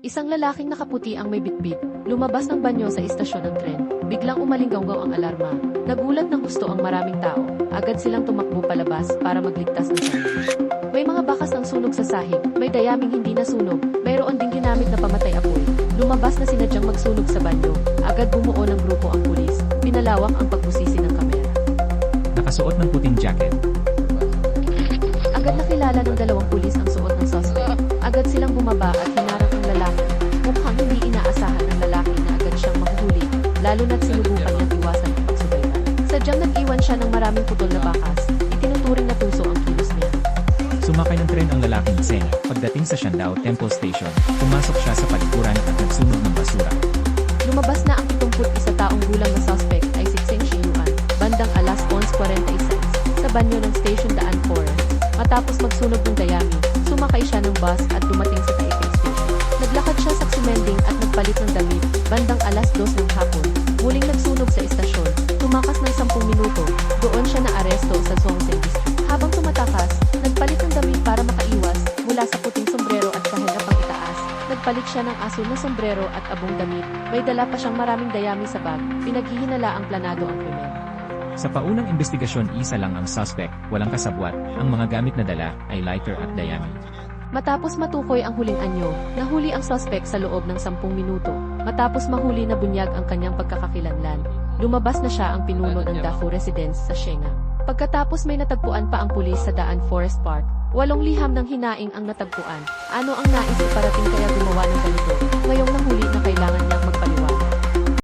Isang lalaking nakaputi ang may bitbit, lumabas ng banyo sa istasyon ng tren. Biglang umalinggaw ang alarma. Nagulat ng husto ang maraming tao. Agad silang tumakbo palabas para magligtas ng sarili. May mga bakas ng sunog sa sahig, may dayaming hindi nasunog, mayroon ding ginamit na pamatay apoy. Lumabas na sinadyang magsunog sa banyo. Agad bumuo ng grupo ang pulis. Pinalawak ang pagbusisi ng kamera. Nakasuot ng puting jacket. Agad nakilala ng dalawang pulis ang suot ng suspect. Agad silang bumaba at hinarang ang lalaki. Mukhang hindi inaasahan ng lalaki na agad siyang mahuhuli, lalo na't sinubukan niyang iwasan ang pagsubayran. Sadyang nag-iwan siya ng maraming putol na bakas. Itinuturing na tuso ang kilos niya. Sumakay ng tren ang lalaking Tseng. Pagdating sa Shandao Temple Station, pumasok siya sa palikuran at nagsunog ng basura. Lumabas na ang 71 taong gulang na suspect ay si Tseng Shiyuan, bandang alas 11:46, sa banyo ng Station Daan Forest. Matapos magsunog ng dayami, sumakay siya ng bus at dumating sa Taipei Station. Naglakad siya sa Xumending at nagpalit ng damit, bandang alas 2 ng hapon. Muling nagsunog sa istasyon, tumakas ng 10 minuto, doon siya naaresto sa Zhongzheng District. Habang tumatakas, nagpalit ng damit para makaiwas, mula sa puting sombrero at kahilapang itaas. Nagpalit siya ng asul na sombrero at abong damit, may dala pa siyang maraming dayami sa bag, pinaghihinala ang planado ang krimen. Sa paunang investigasyon, isa lang ang suspect, walang kasabwat. Ang mga gamit na dala ay lighter at dayami. Matapos matukoy ang huling anyo, nahuli ang suspect sa loob ng 10 minuto. Matapos mahuli na bunyag ang kanyang pagkakakilanlan, lumabas na siya ang pinuno ng Dafu Residence sa Shenga. Pagkatapos may natagpuan pa ang pulis sa Daan Forest Park. 8 liham ng hinaing ang natagpuan. Ano ang nais iparating kaya gumawa ng ganito? Ngayong nahuli na kailangan niyang magpaliwanag.